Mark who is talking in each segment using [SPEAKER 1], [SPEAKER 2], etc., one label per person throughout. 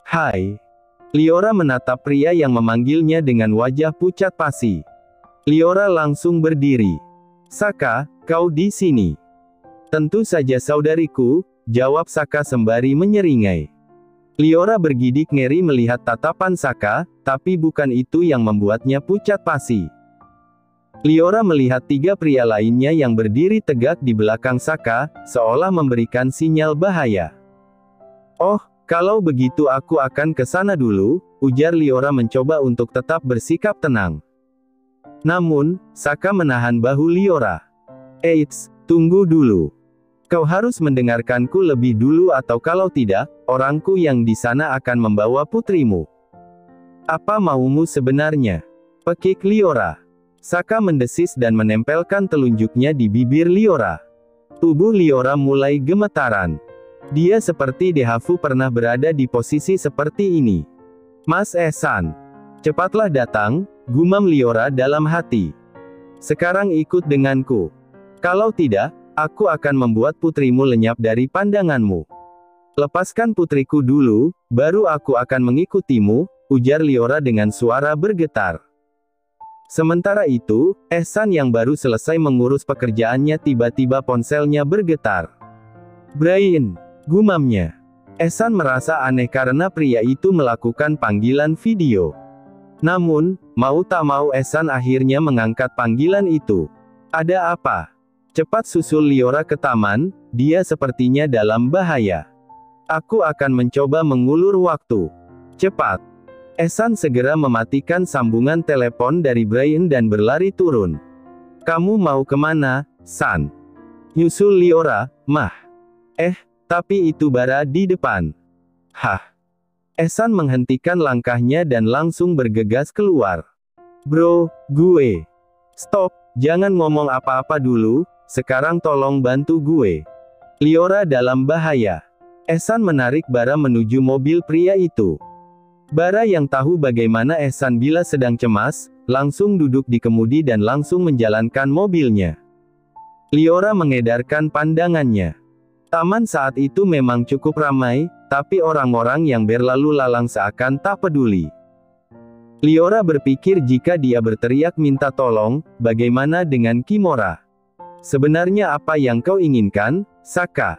[SPEAKER 1] Hai. Liora menatap pria yang memanggilnya dengan wajah pucat pasi. Liora langsung berdiri. Saka, kau di sini. Tentu saja saudariku, jawab Saka sembari menyeringai. Liora bergidik ngeri melihat tatapan Saka, tapi bukan itu yang membuatnya pucat pasi. Liora melihat 3 pria lainnya yang berdiri tegak di belakang Saka, seolah memberikan sinyal bahaya. Oh, kalau begitu aku akan ke sana dulu, ujar Liora mencoba untuk tetap bersikap tenang. Namun, Saka menahan bahu Liora. Eits, tunggu dulu. Kau harus mendengarkanku lebih dulu atau kalau tidak, orangku yang di sana akan membawa putrimu. Apa maumu sebenarnya? Pekik Liora. Saka mendesis dan menempelkan telunjuknya di bibir Liora. Tubuh Liora mulai gemetaran. Dia seperti Dehavu pernah berada di posisi seperti ini. Mas Ehsan, cepatlah datang, gumam Liora dalam hati. Sekarang ikut denganku. Kalau tidak, aku akan membuat putrimu lenyap dari pandanganmu. Lepaskan putriku dulu, baru aku akan mengikutimu, ujar Liora dengan suara bergetar. Sementara itu, Ehsan yang baru selesai mengurus pekerjaannya tiba-tiba ponselnya bergetar. Brian, gumamnya. Ehsan merasa aneh karena pria itu melakukan panggilan video. Namun, mau tak mau Ehsan akhirnya mengangkat panggilan itu. Ada apa? Cepat susul Liora ke taman, dia sepertinya dalam bahaya. Aku akan mencoba mengulur waktu. Cepat. Ehsan segera mematikan sambungan telepon dari Brian dan berlari turun. Kamu mau kemana, San? Nyusul Liora, mah. Tapi itu bara di depan. Hah. Ehsan menghentikan langkahnya dan langsung bergegas keluar. Bro, gue. Stop, jangan ngomong apa-apa dulu, sekarang tolong bantu gue. Liora dalam bahaya. Ehsan menarik bara menuju mobil pria itu. Bara yang tahu bagaimana Ehsan bila sedang cemas, langsung duduk di kemudi dan langsung menjalankan mobilnya. Liora mengedarkan pandangannya. Taman saat itu memang cukup ramai, tapi orang-orang yang berlalu lalang seakan tak peduli. Liora berpikir jika dia berteriak minta tolong, bagaimana dengan Kimora? Sebenarnya apa yang kau inginkan, Saka?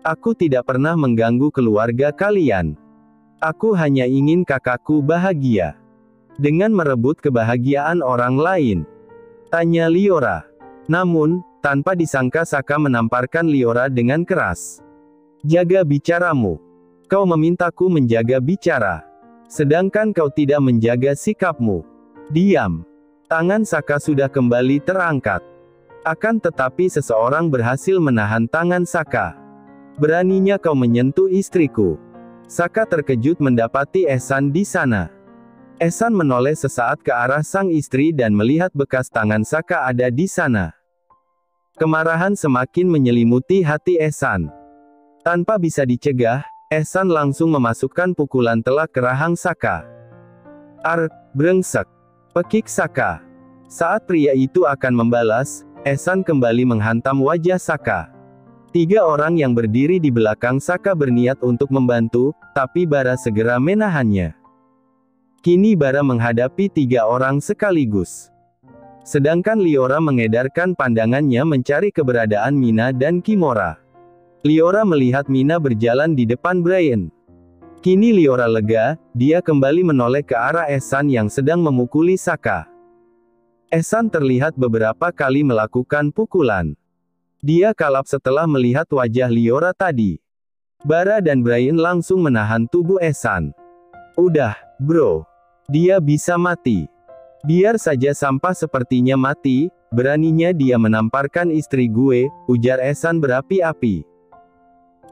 [SPEAKER 1] Aku tidak pernah mengganggu keluarga kalian. Aku hanya ingin kakakku bahagia. Dengan merebut kebahagiaan orang lain. Tanya Liora. Namun, tanpa disangka Saka menamparkan Liora dengan keras. Jaga bicaramu. Kau memintaku menjaga bicara. Sedangkan kau tidak menjaga sikapmu. Diam. Tangan Saka sudah kembali terangkat. Akan tetapi seseorang berhasil menahan tangan Saka. Beraninya kau menyentuh istriku. Saka terkejut mendapati Ehsan di sana. Ehsan menoleh sesaat ke arah sang istri dan melihat bekas tangan Saka ada di sana. Kemarahan semakin menyelimuti hati Ehsan. Tanpa bisa dicegah, Ehsan langsung memasukkan pukulan telak ke rahang Saka. Brengsek. Pekik Saka. Saat pria itu akan membalas, Ehsan kembali menghantam wajah Saka. 3 orang yang berdiri di belakang Saka berniat untuk membantu, tapi Bara segera menahannya. Kini Bara menghadapi 3 orang sekaligus. Sedangkan Liora mengedarkan pandangannya mencari keberadaan Mina dan Kimora. Liora melihat Mina berjalan di depan Brian. Kini Liora lega, dia kembali menoleh ke arah Ehsan yang sedang memukuli Saka. Ehsan terlihat beberapa kali melakukan pukulan. Dia kalap setelah melihat wajah Liora tadi. Bara dan Brian langsung menahan tubuh Ehsan. Udah, bro. Dia bisa mati. Biar saja sampah sepertinya mati, beraninya dia menamparkan istri gue, ujar Ehsan berapi-api.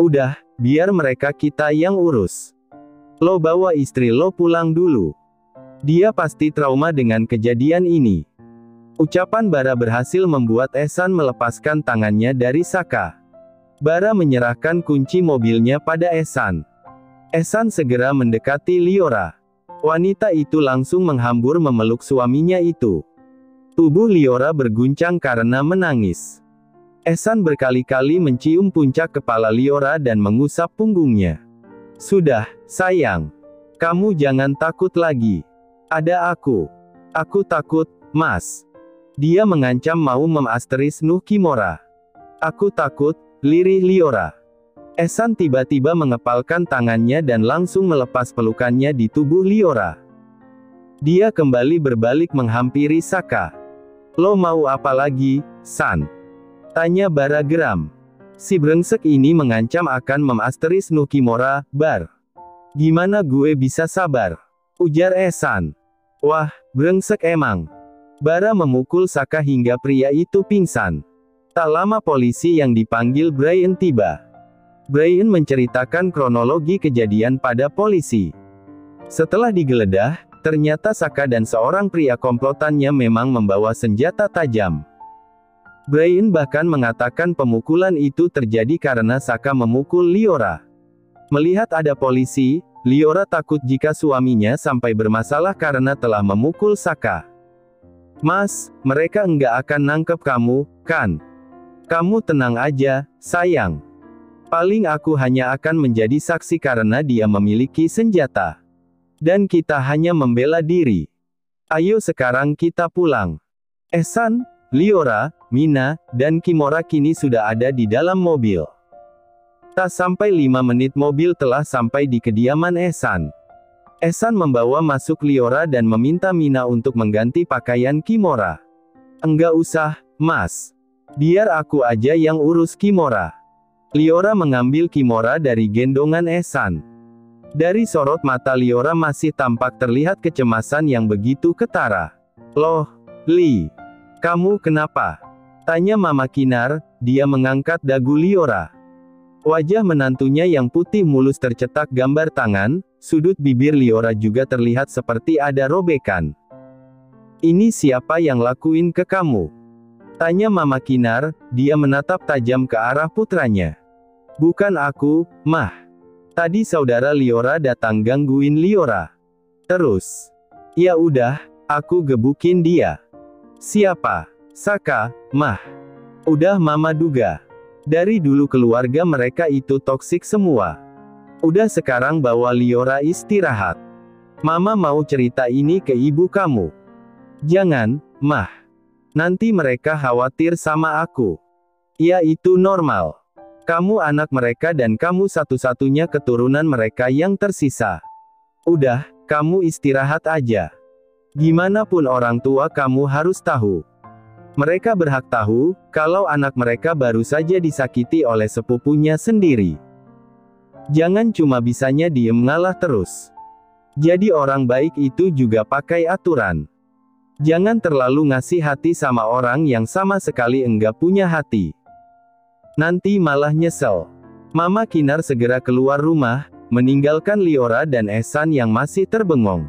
[SPEAKER 1] Udah, biar mereka kita yang urus. Lo bawa istri lo pulang dulu. Dia pasti trauma dengan kejadian ini. Ucapan Bara berhasil membuat Ehsan melepaskan tangannya dari Saka. Bara menyerahkan kunci mobilnya pada Ehsan. Ehsan segera mendekati Liora. Wanita itu langsung menghambur memeluk suaminya itu. Tubuh Liora berguncang karena menangis. Ehsan berkali-kali mencium puncak kepala Liora dan mengusap punggungnya. Sudah, sayang. Kamu jangan takut lagi. Ada aku. Aku takut, Mas. Dia mengancam mau memasteris Nuh Kimura. Aku takut, lirih Liora. Ehsan tiba-tiba mengepalkan tangannya dan langsung melepas pelukannya di tubuh Liora. Dia kembali berbalik menghampiri Saka. Lo mau apa lagi, San? Tanya Bara geram. Si brengsek ini mengancam akan memasteris Nuh Kimura, Bar. Gimana gue bisa sabar? Ujar Ehsan. Wah, brengsek emang. Bara memukul Saka hingga pria itu pingsan. Tak lama polisi yang dipanggil Brian tiba. Brian menceritakan kronologi kejadian pada polisi. Setelah digeledah, ternyata Saka dan seorang pria komplotannya memang membawa senjata tajam. Brian bahkan mengatakan pemukulan itu terjadi karena Saka memukul Liora. Melihat ada polisi, Liora takut jika suaminya sampai bermasalah karena telah memukul Saka. Mas, mereka enggak akan nangkep kamu, kan? Kamu tenang aja, sayang. Paling aku hanya akan menjadi saksi karena dia memiliki senjata. Dan kita hanya membela diri. Ayo sekarang kita pulang. Ehsan, Liora, Mina, dan Kimura kini sudah ada di dalam mobil. Tak sampai 5 menit mobil telah sampai di kediaman Ehsan. Ehsan membawa masuk Liora dan meminta Mina untuk mengganti pakaian Kimura. Enggak usah, Mas. Biar aku aja yang urus Kimura. Liora mengambil Kimura dari gendongan Ehsan. Dari sorot mata Liora masih tampak terlihat kecemasan yang begitu ketara. Loh, Li. Kamu kenapa? Tanya Mama Kinar, dia mengangkat dagu Liora. Wajah menantunya yang putih mulus tercetak gambar tangan, sudut bibir Liora juga terlihat seperti ada robekan. Ini siapa yang lakuin ke kamu? Tanya Mama Kinar, dia menatap tajam ke arah putranya. Bukan aku, Mah. Tadi saudara Liora datang gangguin Liora. Terus. Ya udah, aku gebukin dia. Siapa? Saka, Mah. Udah Mama duga. Dari dulu keluarga mereka itu toksik semua. Udah sekarang bawa Liora istirahat. Mama mau cerita ini ke ibu kamu. Jangan, Mah. Nanti mereka khawatir sama aku. Ya itu normal. Kamu anak mereka dan kamu satu-satunya keturunan mereka yang tersisa. Udah, kamu istirahat aja. Gimana pun orang tua kamu harus tahu. Mereka berhak tahu, kalau anak mereka baru saja disakiti oleh sepupunya sendiri. Jangan cuma bisanya diem ngalah terus. Jadi orang baik itu juga pakai aturan. Jangan terlalu ngasih hati sama orang yang sama sekali enggak punya hati. Nanti malah nyesel. Mama Kinar segera keluar rumah, meninggalkan Liora dan Ehsan yang masih terbengong.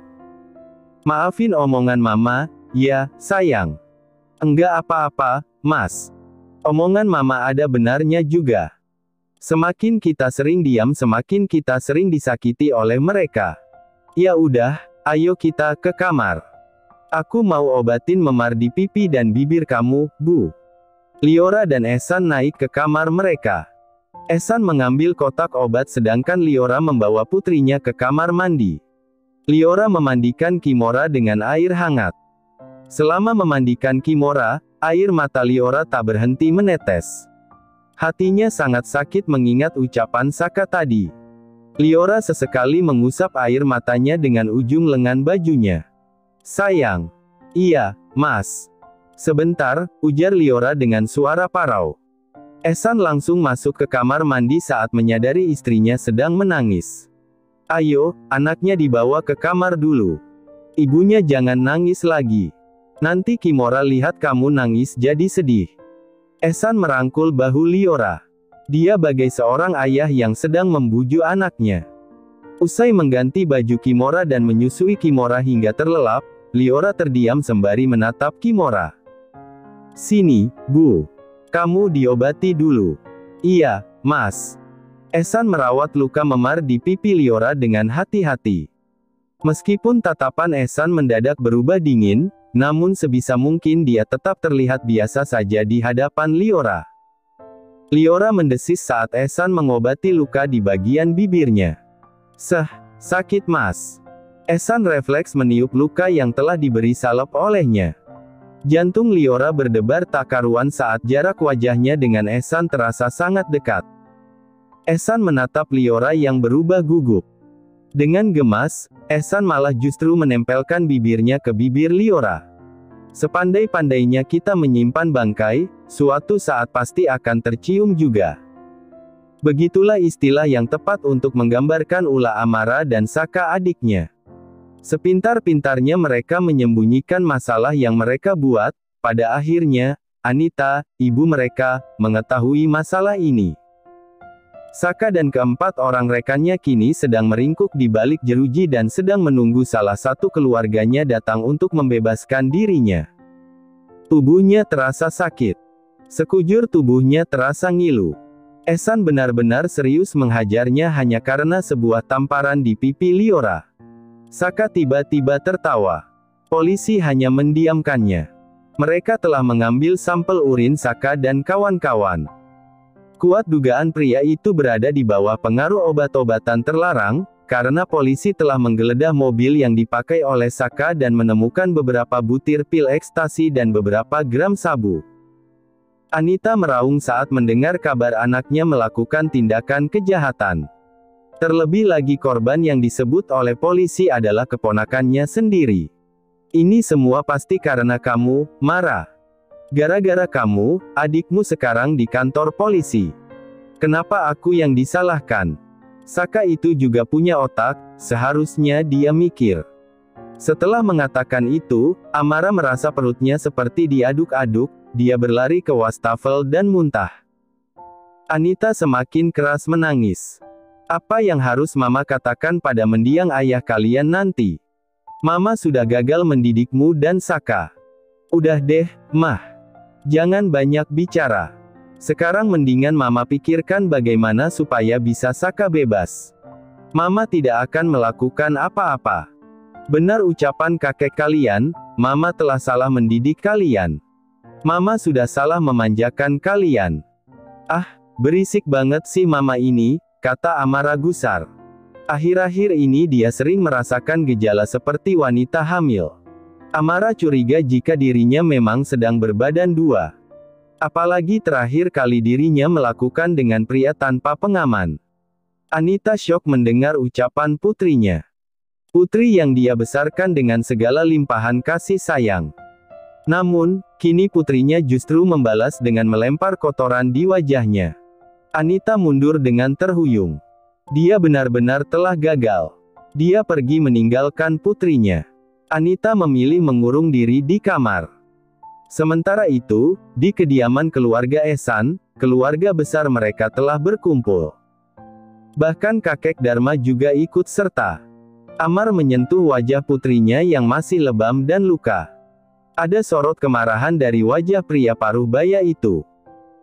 [SPEAKER 1] Maafin omongan Mama, ya, sayang. Enggak apa-apa, Mas. Omongan Mama ada benarnya juga. Semakin kita sering diam semakin kita sering disakiti oleh mereka. Ya udah, ayo kita ke kamar. Aku mau obatin memar di pipi dan bibir kamu, Bu. Liora dan Ehsan naik ke kamar mereka. Ehsan mengambil kotak obat sedangkan Liora membawa putrinya ke kamar mandi. Liora memandikan Kimura dengan air hangat. Selama memandikan Kimura, air mata Liora tak berhenti menetes. Hatinya sangat sakit mengingat ucapan Saka tadi. Liora sesekali mengusap air matanya dengan ujung lengan bajunya. Sayang. Iya, Mas. Sebentar, ujar Liora dengan suara parau. Ehsan langsung masuk ke kamar mandi saat menyadari istrinya sedang menangis. Ayo, anaknya dibawa ke kamar dulu. Ibunya jangan nangis lagi. Nanti Kimura lihat kamu nangis jadi sedih. Ehsan merangkul bahu Liora. Dia bagai seorang ayah yang sedang membujuk anaknya. Usai mengganti baju Kimura dan menyusui Kimura hingga terlelap, Liora terdiam sembari menatap Kimura. Sini, Bu. Kamu diobati dulu. Iya, Mas. Ehsan merawat luka memar di pipi Liora dengan hati-hati. Meskipun tatapan Ehsan mendadak berubah dingin, namun sebisa mungkin dia tetap terlihat biasa saja di hadapan Liora. Liora mendesis saat Ehsan mengobati luka di bagian bibirnya. Sakit Mas. Ehsan refleks meniup luka yang telah diberi salep olehnya. Jantung Liora berdebar tak karuan saat jarak wajahnya dengan Ehsan terasa sangat dekat. Ehsan menatap Liora yang berubah gugup. Dengan gemas, Ehsan malah justru menempelkan bibirnya ke bibir Liora. Sepandai-pandainya kita menyimpan bangkai, suatu saat pasti akan tercium juga. Begitulah istilah yang tepat untuk menggambarkan ulah Amara dan Saka adiknya. Sepintar-pintarnya mereka menyembunyikan masalah yang mereka buat, pada akhirnya, Anita, ibu mereka, mengetahui masalah ini. Saka dan keempat orang rekannya kini sedang meringkuk di balik jeruji dan sedang menunggu salah satu keluarganya datang untuk membebaskan dirinya. Tubuhnya terasa sakit. Sekujur tubuhnya terasa ngilu. Ehsan benar-benar serius menghajarnya hanya karena sebuah tamparan di pipi Liora. Saka tiba-tiba tertawa. Polisi hanya mendiamkannya. Mereka telah mengambil sampel urin Saka dan kawan-kawan. Kuat dugaan pria itu berada di bawah pengaruh obat-obatan terlarang, karena polisi telah menggeledah mobil yang dipakai oleh Saka dan menemukan beberapa butir pil ekstasi dan beberapa gram sabu. Anita meraung saat mendengar kabar anaknya melakukan tindakan kejahatan. Terlebih lagi korban yang disebut oleh polisi adalah keponakannya sendiri. Ini semua pasti karena kamu, Mara. Gara-gara kamu, adikmu sekarang di kantor polisi. Kenapa aku yang disalahkan? Saka itu juga punya otak, seharusnya dia mikir. Setelah mengatakan itu, Amara merasa perutnya seperti diaduk-aduk, dia berlari ke wastafel dan muntah. Anita semakin keras menangis. Apa yang harus Mama katakan pada mendiang ayah kalian nanti? Mama sudah gagal mendidikmu dan Saka. Udah deh, Mah. Jangan banyak bicara. Sekarang mendingan Mama pikirkan bagaimana supaya bisa Saka bebas. Mama tidak akan melakukan apa-apa. Benar ucapan kakek kalian, Mama telah salah mendidik kalian. Mama sudah salah memanjakan kalian. Ah, berisik banget sih Mama ini, kata Amara gusar. Akhir-akhir ini dia sering merasakan gejala seperti wanita hamil. Amara curiga jika dirinya memang sedang berbadan dua. Apalagi terakhir kali dirinya melakukan dengan pria tanpa pengaman. Anita syok mendengar ucapan putrinya. Putri yang dia besarkan dengan segala limpahan kasih sayang. Namun, kini putrinya justru membalas dengan melempar kotoran di wajahnya. Anita mundur dengan terhuyung. Dia benar-benar telah gagal. Dia pergi meninggalkan putrinya. Anita memilih mengurung diri di kamar. Sementara itu, di kediaman keluarga Ehsan, keluarga besar mereka telah berkumpul. Bahkan kakek Dharma juga ikut serta. Amar menyentuh wajah putrinya yang masih lebam dan luka. Ada sorot kemarahan dari wajah pria paruh baya itu.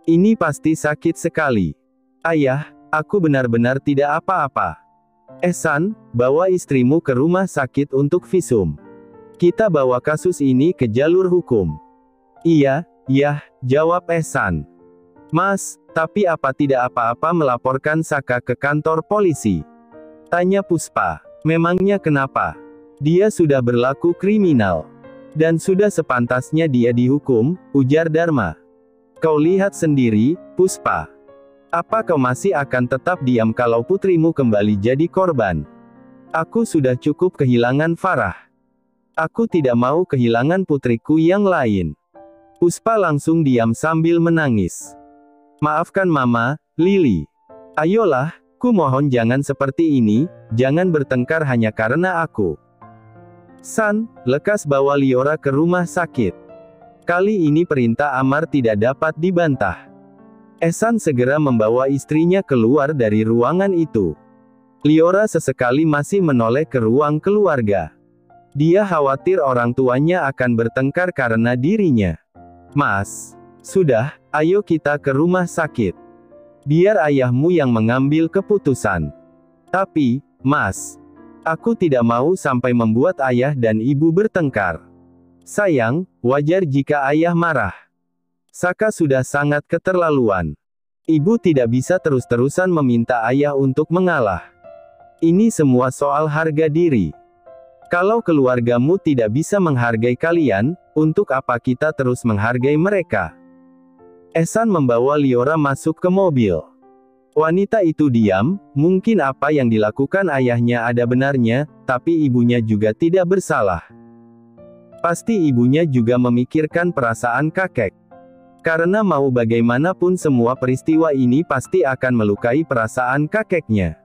[SPEAKER 1] Ini pasti sakit sekali. Ayah, aku benar-benar tidak apa-apa. Ehsan, bawa istrimu ke rumah sakit untuk visum. Kita bawa kasus ini ke jalur hukum. Iya, jawab Ehsan. Mas, tapi apa tidak apa-apa melaporkan Saka ke kantor polisi? Tanya Puspa. Memangnya kenapa? Dia sudah berlaku kriminal. Dan sudah sepantasnya dia dihukum, ujar Dharma. Kau lihat sendiri, Puspa. Apa kau masih akan tetap diam kalau putrimu kembali jadi korban? Aku sudah cukup kehilangan Farah. Aku tidak mau kehilangan putriku yang lain. Puspa langsung diam sambil menangis. Maafkan Mama, Lily. Ayolah, ku mohon jangan seperti ini, jangan bertengkar hanya karena aku. San, lekas bawa Liora ke rumah sakit. Kali ini perintah Amar tidak dapat dibantah. Ehsan segera membawa istrinya keluar dari ruangan itu. Liora sesekali masih menoleh ke ruang keluarga. Dia khawatir orang tuanya akan bertengkar karena dirinya. Mas, sudah, ayo kita ke rumah sakit. Biar ayahmu yang mengambil keputusan. Tapi, Mas, aku tidak mau sampai membuat ayah dan ibu bertengkar. Sayang, wajar jika ayah marah. Saka sudah sangat keterlaluan. Ibu tidak bisa terus-terusan meminta ayah untuk mengalah. Ini semua soal harga diri. Kalau keluargamu tidak bisa menghargai kalian, untuk apa kita terus menghargai mereka? Ehsan membawa Liora masuk ke mobil. Wanita itu diam, mungkin apa yang dilakukan ayahnya ada benarnya, tapi ibunya juga tidak bersalah. Pasti ibunya juga memikirkan perasaan kakek. Karena mau bagaimanapun semua peristiwa ini pasti akan melukai perasaan kakeknya.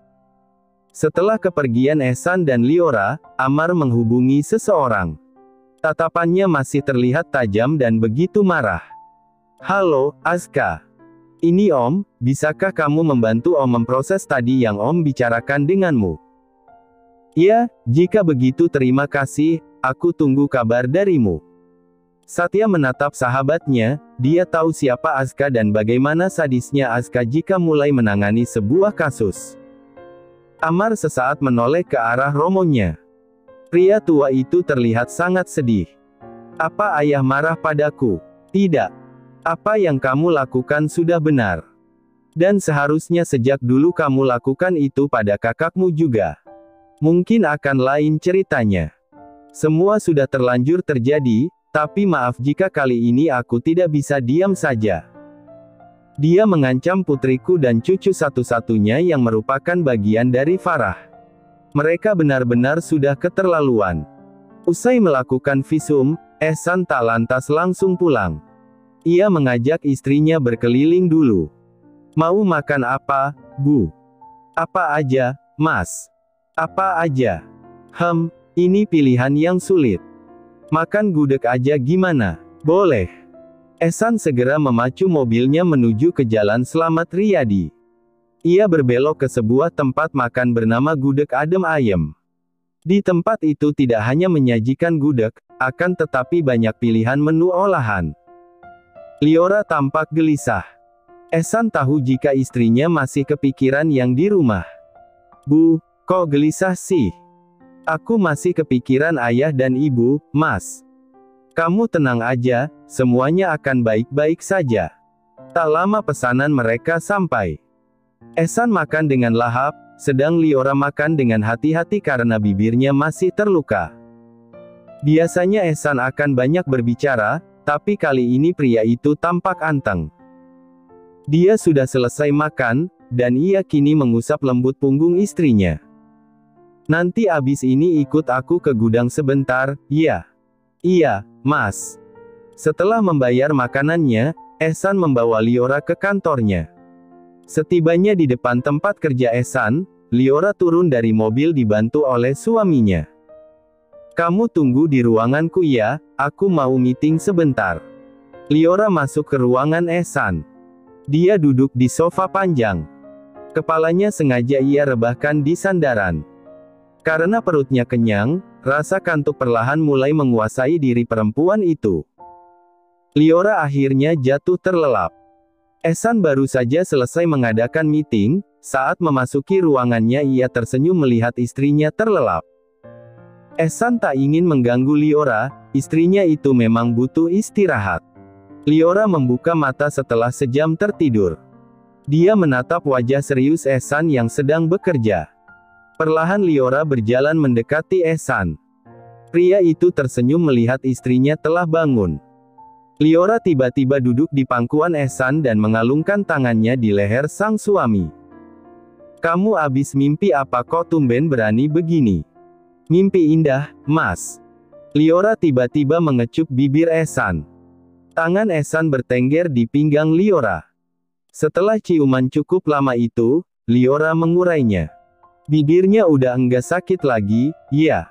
[SPEAKER 1] Setelah kepergian Ehsan dan Liora, Amar menghubungi seseorang. Tatapannya masih terlihat tajam dan begitu marah. Halo, Aska. Ini Om, bisakah kamu membantu Om memproses tadi yang Om bicarakan denganmu? Ya, jika begitu terima kasih, aku tunggu kabar darimu. Satya menatap sahabatnya, dia tahu siapa Aska dan bagaimana sadisnya Aska jika mulai menangani sebuah kasus. Amar sesaat menoleh ke arah romonya. Pria tua itu terlihat sangat sedih. Apa ayah marah padaku? Tidak. Apa yang kamu lakukan sudah benar. Dan seharusnya sejak dulu kamu lakukan itu pada kakakmu juga. Mungkin akan lain ceritanya. Semua sudah terlanjur terjadi, tapi maaf jika kali ini aku tidak bisa diam saja. Dia mengancam putriku dan cucu satu-satunya yang merupakan bagian dari Farah. Mereka benar-benar sudah keterlaluan. Usai melakukan visum, Ehsan tak lantas langsung pulang. Ia mengajak istrinya berkeliling dulu. Mau makan apa, Bu? Apa aja, Mas? Apa aja? Ini pilihan yang sulit. Makan gudeg aja gimana? Boleh. Ehsan segera memacu mobilnya menuju ke Jalan Slamet Riyadi. Ia berbelok ke sebuah tempat makan bernama Gudeg Adem Ayem. Di tempat itu tidak hanya menyajikan gudeg, akan tetapi banyak pilihan menu olahan. Liora tampak gelisah. Ehsan tahu jika istrinya masih kepikiran yang di rumah. Bu, kok gelisah sih? Aku masih kepikiran ayah dan ibu, Mas. Kamu tenang aja, semuanya akan baik-baik saja. Tak lama pesanan mereka sampai. Ehsan makan dengan lahap, sedang Liora makan dengan hati-hati karena bibirnya masih terluka. Biasanya Ehsan akan banyak berbicara, tapi kali ini pria itu tampak anteng. Dia sudah selesai makan, dan ia kini mengusap lembut punggung istrinya. Nanti abis ini ikut aku ke gudang sebentar, ya? Iya, Mas. Setelah membayar makanannya, Ehsan membawa Liora ke kantornya. Setibanya di depan tempat kerja Ehsan, Liora turun dari mobil dibantu oleh suaminya. Kamu tunggu di ruanganku ya, aku mau meeting sebentar. Liora masuk ke ruangan Ehsan. Dia duduk di sofa panjang. Kepalanya sengaja ia rebahkan di sandaran. Karena perutnya kenyang, rasa kantuk perlahan mulai menguasai diri perempuan itu. Liora akhirnya jatuh terlelap. Ehsan baru saja selesai mengadakan meeting, saat memasuki ruangannya ia tersenyum melihat istrinya terlelap. Ehsan tak ingin mengganggu Liora, istrinya itu memang butuh istirahat. Liora membuka mata setelah sejam tertidur. Dia menatap wajah serius Ehsan yang sedang bekerja. Perlahan Liora berjalan mendekati Ehsan. Pria itu tersenyum melihat istrinya telah bangun. Liora tiba-tiba duduk di pangkuan Ehsan dan mengalungkan tangannya di leher sang suami. Kamu abis mimpi apa kok tumben berani begini? Mimpi indah, Mas. Liora tiba-tiba mengecup bibir Ehsan. Tangan Ehsan bertengger di pinggang Liora. Setelah ciuman cukup lama itu, Liora mengurainya. Bibirnya udah enggak sakit lagi, ya?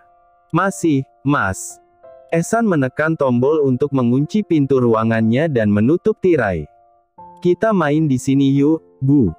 [SPEAKER 1] Masih, Mas. Ehsan menekan tombol untuk mengunci pintu ruangannya dan menutup tirai. Kita main di sini yuk, Bu.